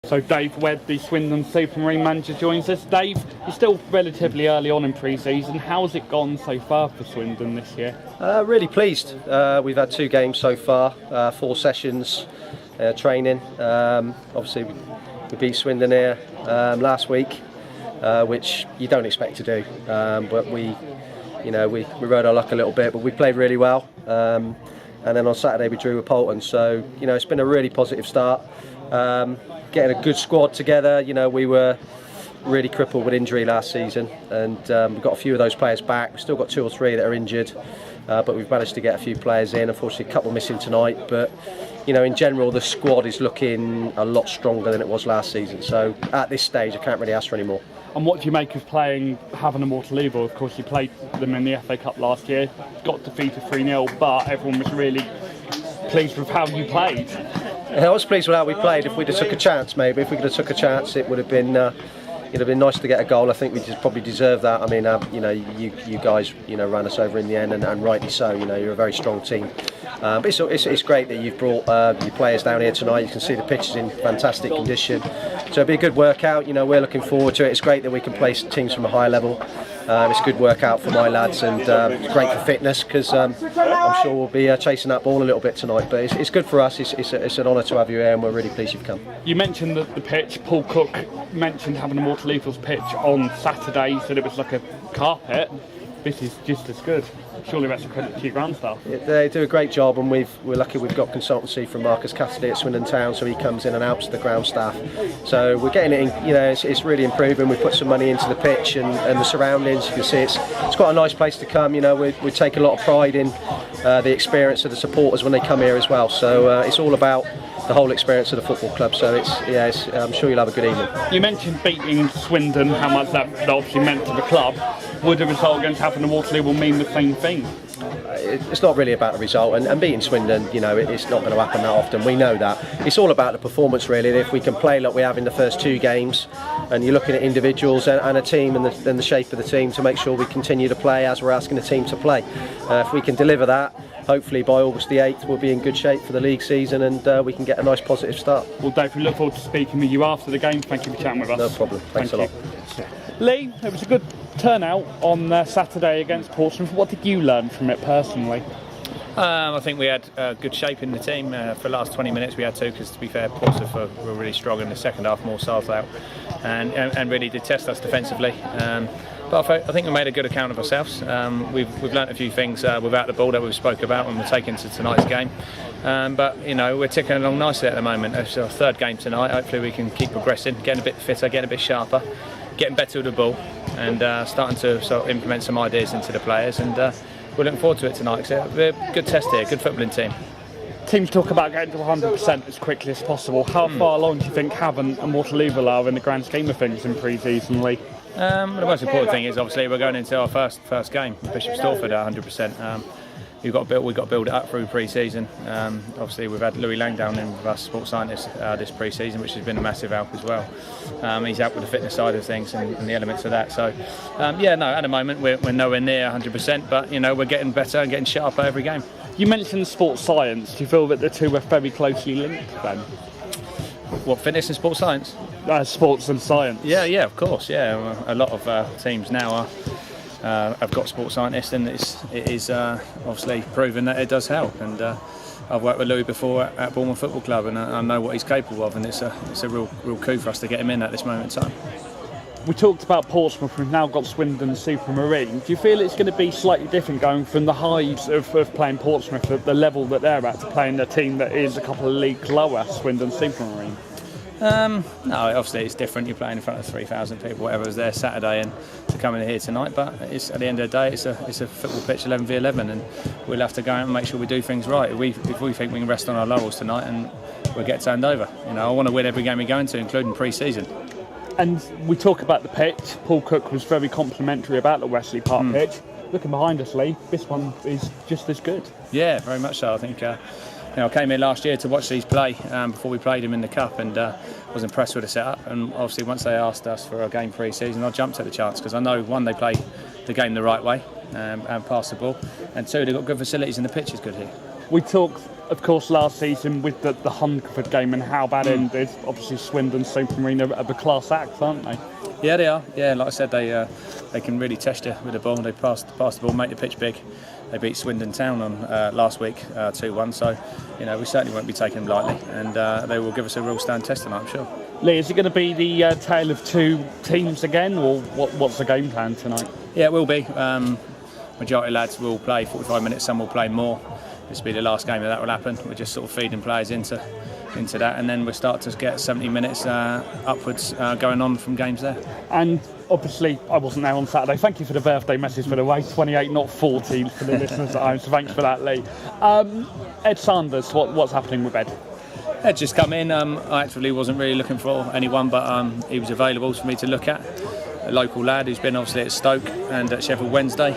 So Dave Webb, the Swindon-Super manager, joins us. Dave, you're still relatively early on in pre-season. How's it gone so far for Swindon this year? Really pleased. We've had 2 games so far, 4 sessions training. Obviously we beat Swindon here last week, which you don't expect to do, but we rode our luck a little bit, but we played really well. And then on Saturday we drew with Bolton, so it's been a really positive start. Getting a good squad together. We were really crippled with injury last season, and we've got a few of those players back. We've still got 2 or 3 that are injured, but we've managed to get a few players in. Unfortunately, a couple missing tonight, but in general the squad is looking a lot stronger than it was last season. So at this stage I can't really ask for any more. And what do you make of playing Havant and Waterlooville? Of course, you played them in the FA Cup last year, got defeated 3-0, but everyone was really pleased with how you played. I was pleased with how we played. If we'd have took a chance, maybe if we could have took a chance, it would have been nice to get a goal. I think we just probably deserved that. I mean, you guys ran us over in the end, and rightly so. You're a very strong team. But it's great that you've brought your players down here tonight. You can see the pitch is in fantastic condition, so it'll be a good workout. We're looking forward to it. It's great that we can play teams from a higher level. It's a good workout for my lads, and it's great for fitness, because I'm sure we'll be chasing that ball a little bit tonight. But it's good for us. It's an honour to have you here, and we're really pleased you've come. You mentioned the pitch. Paul Cook mentioned having a Waterlooville's pitch on Saturday. He said it was like a carpet. This is just as good. Surely that's a credit to your ground staff. They do a great job, and we're lucky we've got consultancy from Marcus Cassidy at Swindon Town, so he comes in and helps the ground staff. So we're getting it in, it's really improving. We've put some money into the pitch and the surroundings. You can see it's quite a nice place to come. We take a lot of pride in the experience of the supporters when they come here as well. So it's all about the whole experience of the football club. So I'm sure you'll have a good evening. You mentioned beating Swindon, how much that obviously meant to the club. Would a result against Havant and Waterlooville mean the same thing? It's not really about the result, and beating Swindon, it's not going to happen that often. We know that. It's all about the performance, really. If we can play like we have in the first 2 games, and you're looking at individuals and a team and the shape of the team to make sure we continue to play as we're asking the team to play. If we can deliver that, hopefully by August the 8th we'll be in good shape for the league season, and we can get a nice positive start. Well, Dave, we look forward to speaking with you after the game. Thank you for chatting with us. No problem. Thanks a lot. Lee, it was a good turnout on Saturday against Portsmouth. What did you learn from it personally? I think we had good shape in the team. For the last 20 minutes we had to, because to be fair, Portsmouth were really strong in the second half, more south out, and really did test us defensively. But I think we made a good account of ourselves. We've learnt a few things without the ball that we've spoke about when we're taking to tonight's game. But we're ticking along nicely at the moment. It's our 3rd game tonight. Hopefully we can keep progressing, getting a bit fitter, getting a bit sharper, getting better with the ball, and starting to sort of implement some ideas into the players. And we're looking forward to it tonight. So we're a good test here, good footballing team. Teams talk about getting to 100% as quickly as possible. How far along do you think Havant and Waterlooville are in the grand scheme of things in pre-season, Lee? The most important thing is obviously we're going into our first game, Bishop Stortford at 100%. We've got to build it up through pre-season. Obviously we've had Louis Lang down in with us, sports scientist, this pre-season, which has been a massive help as well. He's out with the fitness side of things and the elements of that. So at the moment we're nowhere near 100%, but we're getting better and getting sharper every game. You mentioned sports science. Do you feel that the two are very closely linked then? What, fitness and sports science? Sports and science. Yeah, of course. Yeah, a lot of teams now have got sports scientists, and it is obviously proven that it does help. And I've worked with Louis before at Bournemouth Football Club, and I know what he's capable of, and it's a real coup for us to get him in at this moment in time. We talked about Portsmouth, we've now got Swindon-Super. Do you feel it's going to be slightly different going from the highs of playing Portsmouth at the level that they're at to playing a team that is a couple of leagues lower, Swindon-Super? No, obviously it's different. You're playing in front of 3,000 people, whatever was there Saturday, and to come in here tonight. But it's, at the end of the day, it's a football pitch 11v11, and we'll have to go out and make sure we do things right. If we think we can rest on our laurels tonight, and we'll get turned over. I want to win every game we go into, including pre-season. And we talk about the pitch. Paul Cook was very complimentary about the Wesley Park pitch. Looking behind us, Lee, this one is just as good. Yeah, very much so. I think I came here last year to watch these play before we played them in the Cup, and was impressed with the setup. And obviously once they asked us for a game pre-season, I jumped at the chance, because I know, one, they play the game the right way and pass the ball, and 2, they've got good facilities and the pitch is good here. We talked of course, last season with the Hungerford game and how that ended. Obviously, Swindon-Super are the class act, aren't they? Yeah, they are. Yeah, like I said, they can really test you with the ball. They pass the ball, make the pitch big. They beat Swindon Town on last week 2-1. So, we certainly won't be taking them lightly, and they will give us a real stand test tonight, I'm sure. Lee, is it going to be the tale of two teams again, or what's the game plan tonight? Yeah, it will be. Majority of lads will play 45 minutes. Some will play more. This will be the last game that will happen. We're just sort of feeding players into that, and then we'll start to get 70 minutes upwards going on from games there. And obviously, I wasn't there on Saturday. Thank you for the birthday message, for the way 28, not 14 for the listeners at home. So thanks for that, Lee. Ed Sanders, what's happening with Ed? Ed just come in. I actually wasn't really looking for anyone, but he was available for me to look at. A local lad who's been obviously at Stoke and at Sheffield Wednesday.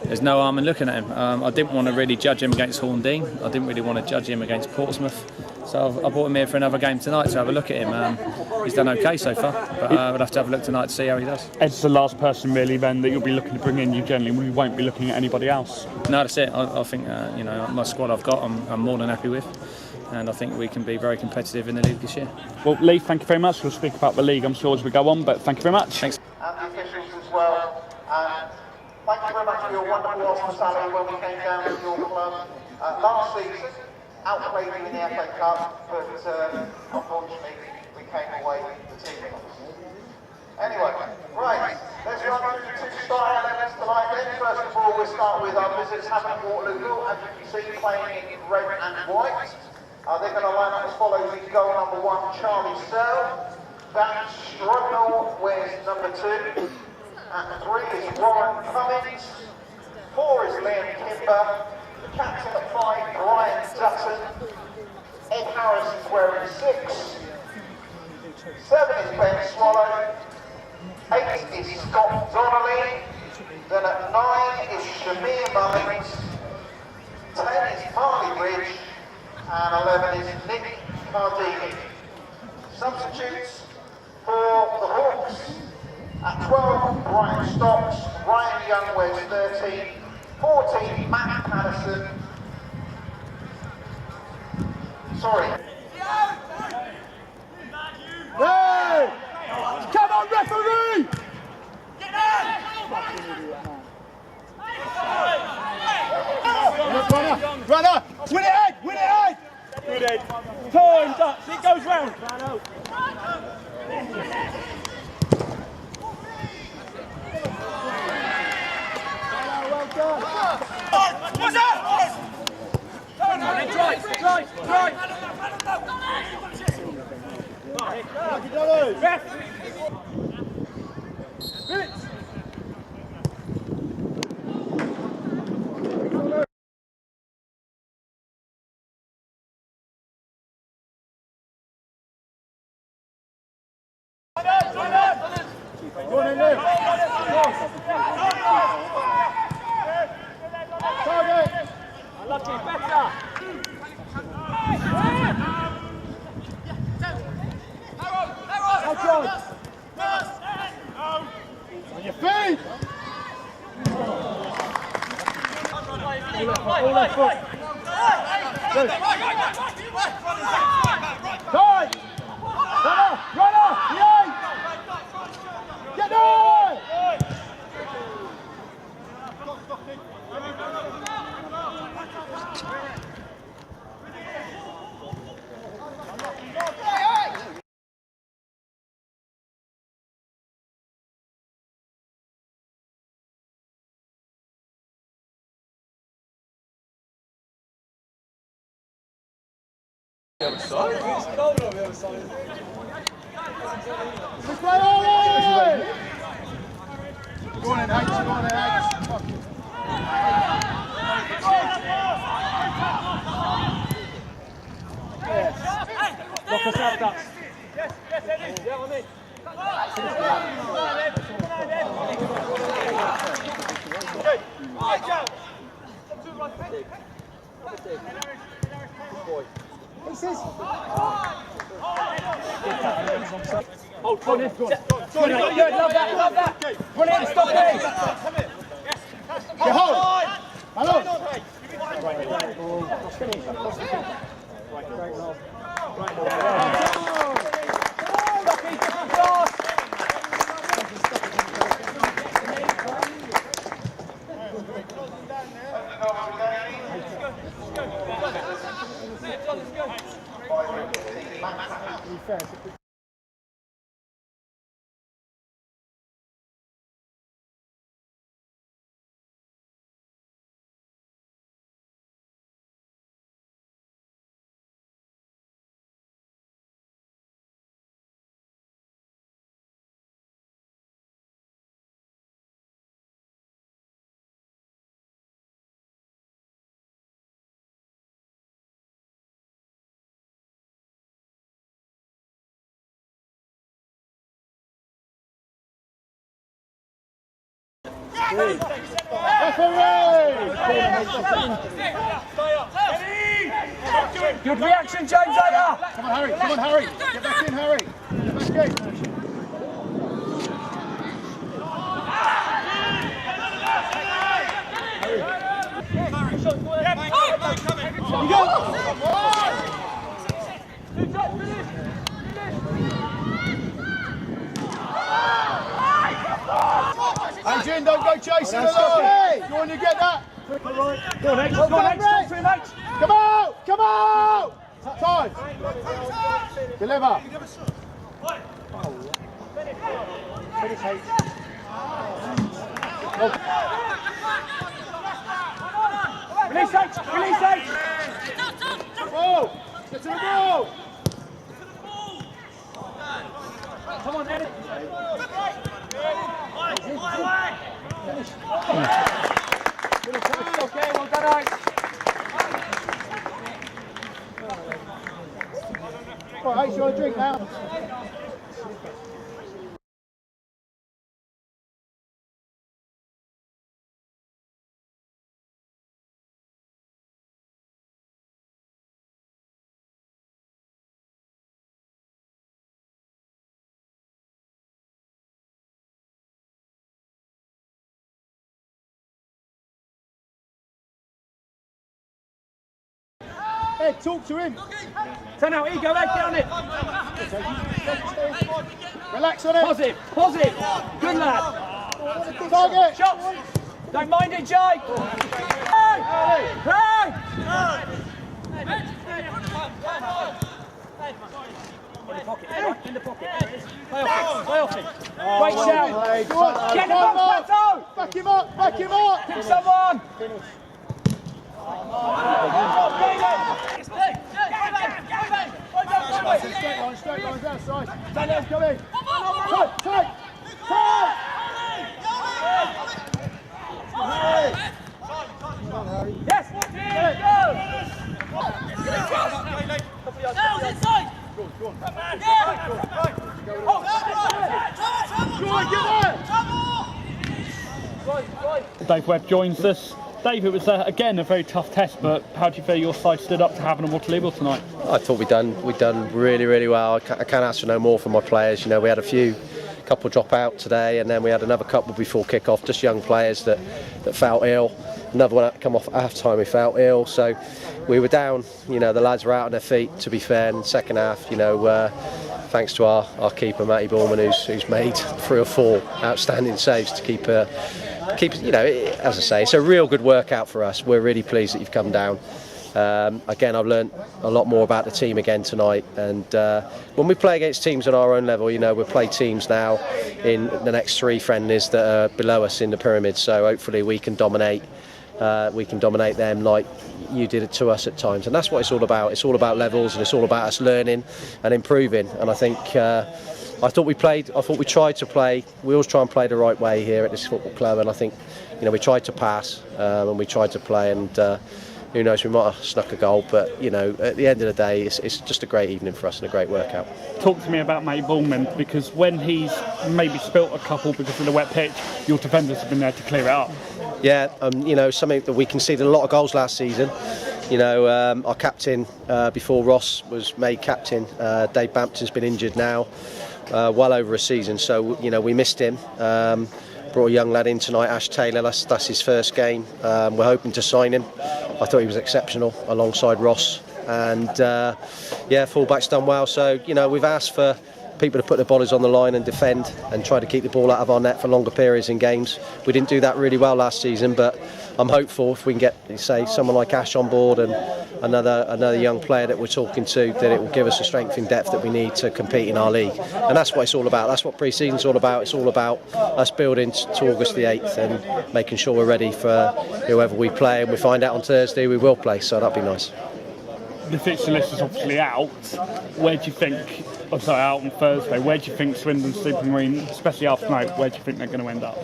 There's no harm in looking at him. I didn't want to really judge him against Horndean. I didn't really want to judge him against Portsmouth. So I brought him here for another game tonight to have a look at him. He's done okay so far, but we'll have to have a look tonight to see how he does. Ed's the last person really then that you'll be looking to bring in. You generally won't be looking at anybody else. No, that's it. I think my squad I've got, I'm more than happy with. And I think we can be very competitive in the league this year. Well, Lee, thank you very much. We'll speak about the league, I'm sure, as we go on, but thank you very much. Thanks. And the officials as well. Thank you very much for your wonderful hospitality when we came down to your club. Last season, outplayed you in the FA Cup, but unfortunately we came away with the team. Anyway, right, let's run through the two starting elements tonight then. First of all, we'll start with our visitors, Havant Waterlooville, as you can see, playing in red and white. They're going to line up as follows. In goal number 1, Charlie Searle. That Struggle wears number 2. At 3 is Warren Cummings. 4 is Liam Kimber. The captain at 5, Brian Dutton. Ed Harrison's wearing 6. 7 is Ben Swallow. 8 is Scott Donnelly. Then at 9 is Shamir Mullins. 10 is Marley Ridge. And 11 is Nick Cardini. Substitutes for the Hawks. At 12, Brian Stocks. Ryan Young wears 13. 14, Matt Patterson. Sorry. Hey! Come on, referee! Get out! Runner! Win it, Ed! Win it, Ed! Good, Ed. Time, Dutch. It goes round. Well done. What's up? On your feet! All left foot. Good. Time! Runner! Yay! Get there! Go on in, Hanks, go on in, Hanks. Lock us out, Dutch. Yes, Eddie. Yeah, on He says. Oh, go on in. Good, love that. Run in, stop it. Get hold. Hello. Good reaction, James. Come on, Harry. Come on, Harry. Get back in, Harry. Get back in. You go. Adrian, don't go chasing along. You want to get that? Go on, H. Go on, H. Talk to him, H. Come out! Come out! Time. Deliver. Finish, H. Release H. Release H. Ball. Get to the ball. Come on, Eddie. Finish. Okay, well done, Alex. All right, you want a drink now? Ed, talk to him. Turn out, ego, Ed, get on it. Relax on it. Positive, positive. Good lad. Target. Shots. Don't mind it, Jay. Hey! Hey! In the pocket. Play off it. Great shout. Go on. Get the box, Pato. Back him up. Back him up. Pick someone. Straight line, outside. Daniel's coming. Tight. Yes. Nails inside. Go on. Dave Webb joins us. Dave, it was again a very tough test, but how do you feel your side stood up to Havant and Waterlooville tonight? I thought we'd done really well. I can't ask for no more from my players. You know, we had a couple drop out today, and then we had another couple before kick-off, just young players that felt ill. Another one had to come off at half-time who felt ill, so we were down. You know, the lads were out on their feet, to be fair, in the second half. You know, thanks to our keeper Matty Borman, who's made 3 or 4 outstanding saves to keep, you know, as I say, it's a real good workout for us. We're really pleased that you've come down. Again, I've learned a lot more about the team again tonight, and when we play against teams on our own level, you know, we'll play teams now in the next 3 friendlies that are below us in the pyramid, so hopefully we can dominate them like you did it to us at times, and that's what it's all about. It's all about levels, and it's all about us learning and improving, and I think I thought we tried to play. We always try and play the right way here at this football club, and I think, you know, we tried to pass and we tried to play, and who knows, we might have snuck a goal, but you know, at the end of the day, it's just a great evening for us and a great workout. Talk to me about Matty Borman, because when he's maybe spilt a couple because of the wet pitch, your defenders have been there to clear it up. Yeah, you know, something that we conceded a lot of goals last season, Our captain before Ross was made captain, Dave Bampton's been injured now, well over a season, so we missed him. Brought a young lad in tonight, Ash Taylor, that's his first game. We're hoping to sign him. I thought he was exceptional alongside Ross, and fullback's done well, so we've asked for people to put their bodies on the line and defend and try to keep the ball out of our net for longer periods in games. We didn't do that really well last season, but I'm hopeful if we can get, say, someone like Ash on board and another young player that we're talking to, that it will give us the strength and depth that we need to compete in our league. And that's what it's all about. That's what pre-season's all about. It's all about us building to August the 8th and making sure we're ready for whoever we play. And we find out on Thursday we will play, so that'd be nice. The fixture list is obviously out. Where do you think, out on Thursday, where do you think Swindon-Super, especially after tonight, where do you think they're going to end up?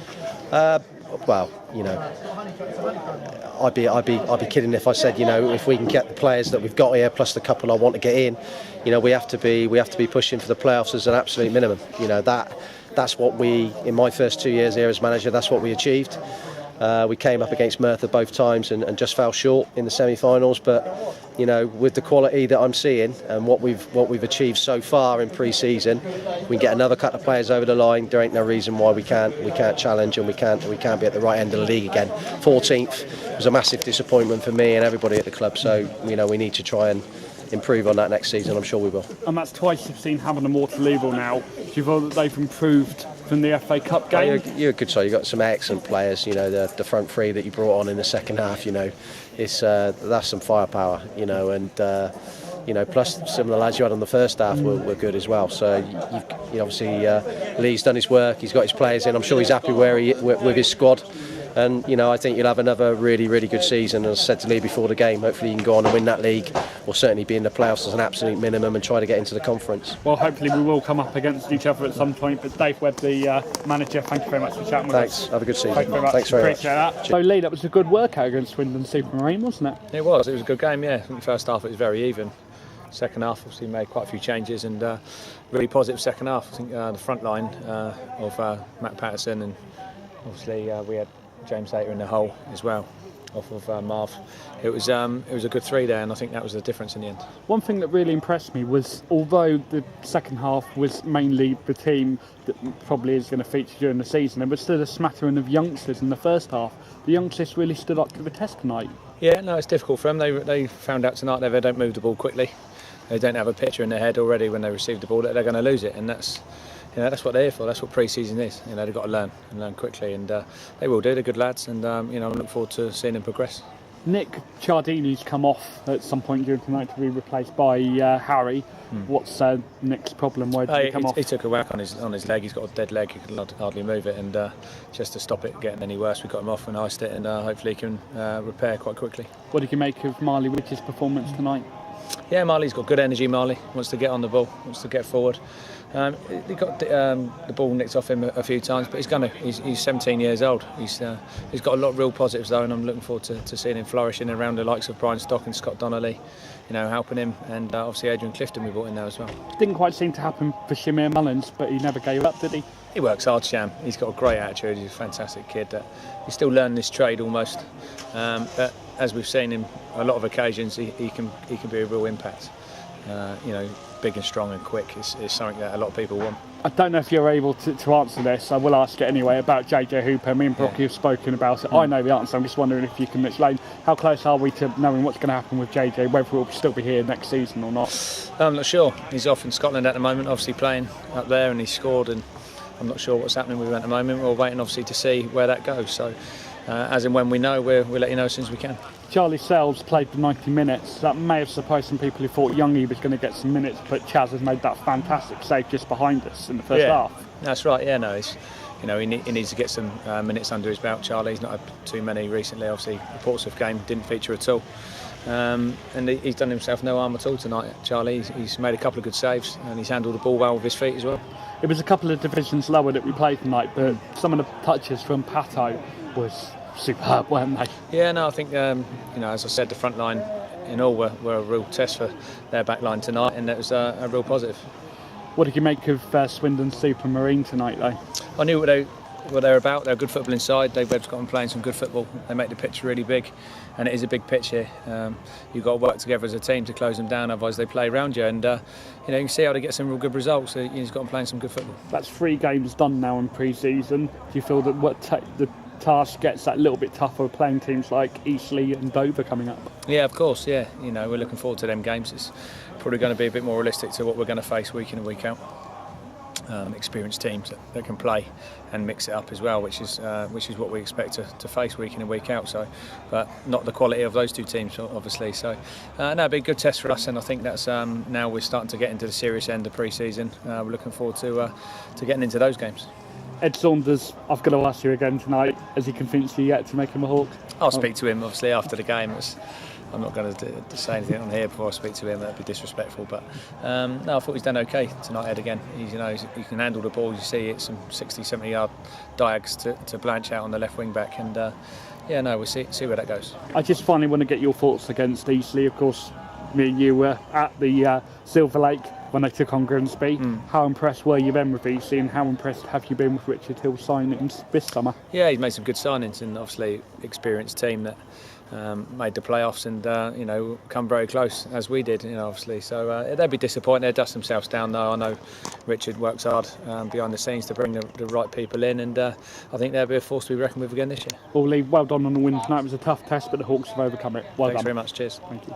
I'd be kidding if I said, if we can get the players that we've got here plus the couple I want to get in, we have to be pushing for the playoffs as an absolute minimum. That's what we, in my first 2 years here as manager, that's what we achieved. We came up against Merthyr both times and just fell short in the semi-finals, but with the quality that I'm seeing and what we've achieved so far in pre-season, we can get another couple of players over the line. There ain't no reason why we can't challenge, and we can't be at the right end of the league again. 14th was a massive disappointment for me and everybody at the club, so we need to try and improve on that next season. I'm sure we will. And that's twice you've seen Havant and Waterlooville now. Do you feel that they've improved from the FA Cup game? You're a good side. You've got some excellent players. The front three that you brought on in the second half. That's some firepower. And plus some of the lads you had on the first half were good as well. So obviously Lee's done his work. He's got his players in. I'm sure he's happy with his squad. And I think you'll have another really, really good season. As I said to Lee before the game, hopefully you can go on and win that league, or certainly be in the playoffs as an absolute minimum and try to get into the conference. Well, hopefully we will come up against each other at some point. But Dave Webb, the manager, thank you very much for chatting with us. Thanks. Have a good season. Thank you very much. Thanks very Appreciate much. That. So Lee, that was a good workout against Swindon-Super, wasn't it? It was a good game, yeah. I think the first half it was very even. Second half, obviously, made quite a few changes and really positive second half. I think the front line of Matt Patterson, and obviously we had James Hayter in the hole as well, off of Marv. It was a good three there, and I think that was the difference in the end. One thing that really impressed me was, although the second half was mainly the team that probably is going to feature during the season, there was still a smattering of youngsters in the first half. The youngsters really stood up to the test tonight. Yeah, no, it's difficult for them. They found out tonight that they don't move the ball quickly. They don't have a picture in their head already when they receive the ball that they're going to lose it, and that's what they're here for. That's what pre-season is. They've got to learn quickly, and they will do. They're good lads, and I look forward to seeing them progress. Nick Ciardini's come off at some point during tonight to be replaced by Harry. What's Nick's problem? Why did he come off? He took a whack on his leg. He's got a dead leg. He could hardly move it, and just to stop it getting any worse, we got him off and iced it, and hopefully he can repair quite quickly. What did you make of Marley Rich's performance tonight? Yeah, Marley's got good energy. Marley wants to get on the ball, wants to get forward. He got the ball nicked off him a few times, but he's 17 years old. He's got a lot of real positives though, and I'm looking forward to seeing him flourishing around the likes of Brian Stock and Scott Donnelly, helping him, and obviously Adrian Clifton we brought in there as well. Didn't quite seem to happen for Shamir Mullins, but he never gave up, did he? He works hard, Sham. He's got a great attitude. He's a fantastic kid. He's still learning this trade almost, but as we've seen him a lot of occasions, he can be a real impact. Big and strong and quick is something that a lot of people want. I don't know if you're able to answer this. I will ask it anyway about JJ Hooper. Me and Brocky have spoken about it. I know the answer. I'm just wondering if you can explain how close are we to knowing what's going to happen with JJ, whether he'll still be here next season or not. I'm not sure. He's off in Scotland at the moment, obviously playing up there, and he scored, and I'm not sure what's happening with him at the moment. We're waiting obviously to see where that goes. So as and when we know, we'll let you know as soon as we can. Charlie Sells played for 90 minutes. That may have surprised some people who thought Youngie was going to get some minutes, but Chaz has made that fantastic save just behind us in the first half. That's right. Yeah, no, he needs to get some minutes under his belt. Charlie, he's not had too many recently. Obviously, the Portsmouth game didn't feature at all, and he's done himself no harm at all tonight. Charlie, he's made a couple of good saves, and he's handled the ball well with his feet as well. It was a couple of divisions lower that we played tonight, but some of the touches from Pato was superb, weren't they? Yeah, no, I think as I said, the front line in all were a real test for their back line tonight, and it was a real positive. What did you make of Swindon-Super tonight, though? I knew what they're about. They're a good footballing side. Dave Webb's got them playing some good football. They make the pitch really big, and it is a big pitch here. You've got to work together as a team to close them down, otherwise they play around you. And you can see how they get some real good results. He's got them playing some good football. That's 3 games done now in pre-season. Do you feel that the task gets that little bit tougher playing teams like Eastleigh and Dover coming up? Yeah, of course. Yeah, we're looking forward to them games. It's probably going to be a bit more realistic to what we're going to face week in and week out. Experienced teams that can play and mix it up as well, which is what we expect to face week in and week out. So, but not the quality of those 2 teams, obviously. So, no, it'll be a good test for us, and I think that's now we're starting to get into the serious end of pre-season. We're looking forward to getting into those games. Ed Saunders, I've got to ask you again tonight. Has he convinced you yet to make him a Hawk? I'll speak to him obviously after the game. I'm not going to say anything on here before I speak to him. That'd be disrespectful. But no, I thought he's done okay tonight, Ed. Again, he can handle the ball. You see, it's some 60-70 yard diags to Blanche out on the left wing back, and we'll see where that goes. I just finally want to get your thoughts against Eastleigh. Of course, me and you were at the Silver Lake when they took on Grimsby. How impressed were you then with Eastleigh, and how impressed have you been with Richard Hill's signings this summer? Yeah, he's made some good signings, and obviously experienced team that made the playoffs and come very close as we did, obviously. So they'd be disappointed. They'd dust themselves down, though. I know Richard works hard behind the scenes to bring the right people in, and I think they'll be a force to be reckoned with again this year. Well, Lee, well done on the win tonight. It was a tough test, but the Hawks have overcome it. Well done. Thanks very much. Cheers. Thank you.